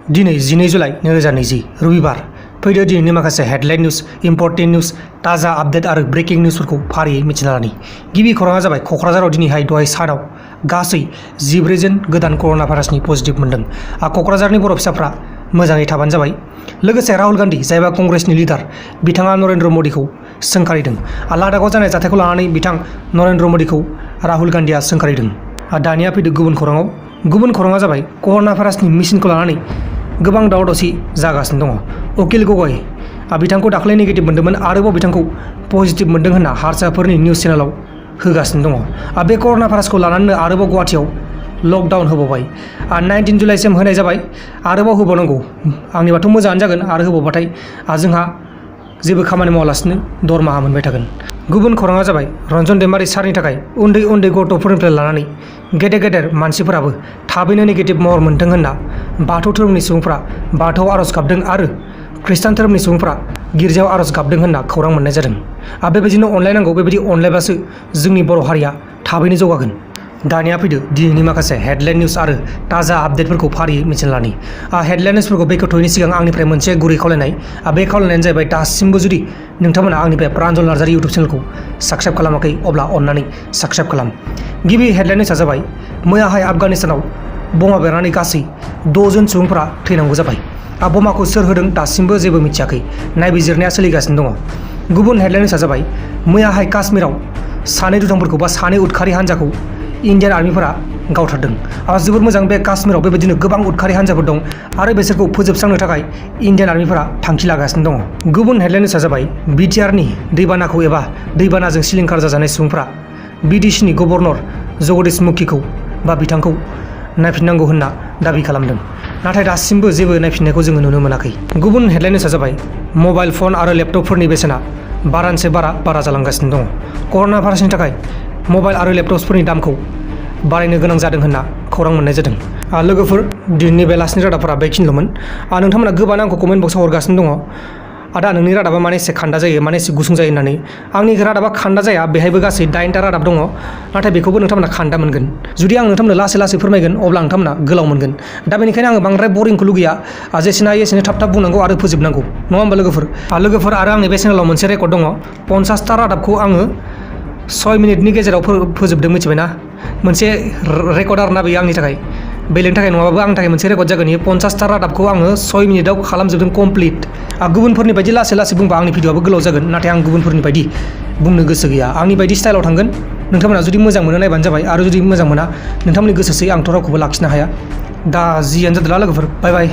दिनै 12 जुलाइ 2020 रबिबार फैदो दिनैनि माखासे हेडलाइन निउज, इम्पर्टेन्ट निउज, ताजा आपडेट आरो ब्रेकिं निउजफोरखौ फारियै मिथिना लानि। गिबि खौराङा जाबाय क'क्राझाराव दिनैहाय दहाय सानाव गासै 14 जन गोदान कर'ना भाइरासनि पजिटिभ मोन्दों। क'क्राझारनि बर' फिसाफ्रा मोजाङै थाबानो जाबाय। लोगोसे राहुल गान्धी जायबा कंग्रेसनि लिडार बिथाङा नरेन्द्र मदिखौ सोंखारिदों। लादाखआव जानाय जाथायखौ लानानै बिथां नरेन्द्र मदिखौ राहुल गान्धीआ सोंखारिदों। दानिया फैदो गुबुन खौराङाव। गुबुन खौराङा जाबाय कर'ना भाइरासनि मिसिनखौ लानानै गोबां दावराव दावसि जागासिनो दङ। उकिल गगৈ बिथांखौ दाख्लै नेगेटिभ मोन्दोंमोन, आरोबाव बिथांखौ पजिटिभ मोन्दों होनना हारसाफोरनि निउज चेनेलाव होगासिनो दङ। बे कर'ना भाइरासखौ लानानैनो आरोबाव गुवाहाटियाव लकडाउन होबावबाय। 19 जुलाइसिम होनाय जाबाय, आरोबाव होबावनांगौ। आंनिबाथ' मोजाङानो जागोन, आरो होबावबाथाय जोंहा जेबो खामानि मावालासिनो दरमाहा मोनबाय थागोन। गुबुन खौराङा जाबाय रन्जन दैमारि सारनि थाखाय उन्दै उन्दै गथ'फोरनिफ्राय लानानै गेदेर गेदेर मानसिफोराबो थाबैनो नेगेटिभ महर मोनथों होनना बाथौ धोरोमनि सुबुंफ्रा बाथौआव आर'ज गाबदों आरो खृष्टान धोरोमनि सुबुंफ्रा गिर्जायाव आर'ज गाबदों होनना खौरां मोननाय जादों। बेबायदिनो अनलायनांगौ, बेबायदि अनलायबासो जोंनि बर' हारिया थाबैनो जौगागोन। दानिया फैदो दिनैनि माखासे हेडलाइन निउज आरो ताजा आपडेटफोरखौ फारियै मिथिना लानि। हेडलाइन निउजफोरखौ बेखेवथ'यैनि सिगां आंनिफ्राय मोनसे गुरै खावलायनाय। बे खावलायनायानो जाहैबाय दासिमबो जुदि नोंथांमोना आंनिफ्राय प्रान्जल नार्जारि इउटुब चेनेलखौ साबस्क्राइब खालामाखै अब्ला अन्नानै साबस्क्राइब खालाम। गिबि हेडलाइन निउजआ जाबाय मैयाहाय आफगानिस्तानाव बमा बेरनानै गासै 6 जन सुबुंफोरा थैनांगौ जाबाय। बमाखौ सोर होदों दासिमबो जेबो मिथियाखै, नायबिजिरनाया सोलिगासिनो दङ। गुबुन हेडलाइन निउजआ जाबाय मैयाहाय काश्मीराव सानै दुथांफोरखौ बा सानै उदखारि हान्जाखौ इन्डियान आर्मिफोरा गावथारदों। जोबोद मोजां, बे काश्मीराव बेबायदिनो गोबां उदखारि हान्जाफोर दं आरो बिसोरखौ फोजोबस्रांनो थाखाय इन्डियान आर्मिफोरा थांखि लागासिनो दङ। गुबुन हेडलाइन निउजआ जाबाय बिटिआरनि दैबानाखौ एबा दैबानाजों सिलिंखार जाजानाय सुबुंफ्रा बिटिसिनि गभर्नर जगदीश मुखीखौ बा बिथांखौ नायफिननांगौ होनना दाबि खालामदों, नाथाय दासिमबो जेबो नायफिननायखौ जोङो नुनो मोनाखै। गुबुन हेडलाइन निउजआ जाबाय मबाइल फन आरो लेपटपफोरनि बेसेना बारानिफ्राय बारा जालांगासिनो दङ। कर'ना भाइरासनि थाखाय मबाइल आरो लेपटपफोरनि दामखौ बारायनो गोनां जादों होनना खौरां मोननाय जादों। लोगोफोर, दिनैनि बेलासिनि रादाबफोरा बेखिनिल'मोन। नोंथांमोना गोबां आंखौ कमेन्ट बक्सआव हरगासिनो दङ, आदा नोंनि रादाबा माने एसे खान्दा जायो, माने एसे गुसुं जायो होननानै। आंनि रादाबा खान्दा जाया, बेहायबो गासै 9टा रादाब दङ, नाथाय बेखौबो नोंथांमोना खान्दा मोनगोन। जुदि आं नोंथांमोननो लासै लासै फोरमायगोन अब्ला नोंथांमोना गोलाव मोनगोन। दा बेनिखायनो आङो बांद्राय बरिंखौ लुगैया, जेसेनो हायो एसेनो थाब थाब बुंनांगौ आरो फोजोबनांगौ, नङा होमबा लोगोफोर? आरो आंनि बे चेनेलाव मोनसे रेकर्ड दङ, 50टा रादाबखौ आङो 6 मिनिटनि गेजेराव फोजोबदों, मिथिबायना? मोनसे रेकर्ड आरोना बेयो आंनि थाखाय, बेलेगनि थाखाय नङाबाबो आंनि थाखाय मोनसे रेकर्ड जागोन। 50टा रादाबखौ आङो 6 मिनिटाव खालामजोबदों कमप्लिट। गुबुनफोरनि बायदि लासै लासै बुंबा आंनि भिडिअ'आबो गोलाव जागोन, नाथाय आं गुबुनफोरनि बायदि बुंनो गोसो गैया। आंनि बायदि स्टाइलाव थांगोन। नोंथांमोना जुदि मोजां मोनो नायबानो जाबाय, आरो जुदि मोजां मोना नोंथांमोननि गोसोसै, आंथ' रावखौबो लाखिनो हाया। दा जियानो जादोंला लोगोफोर, बाय बाय।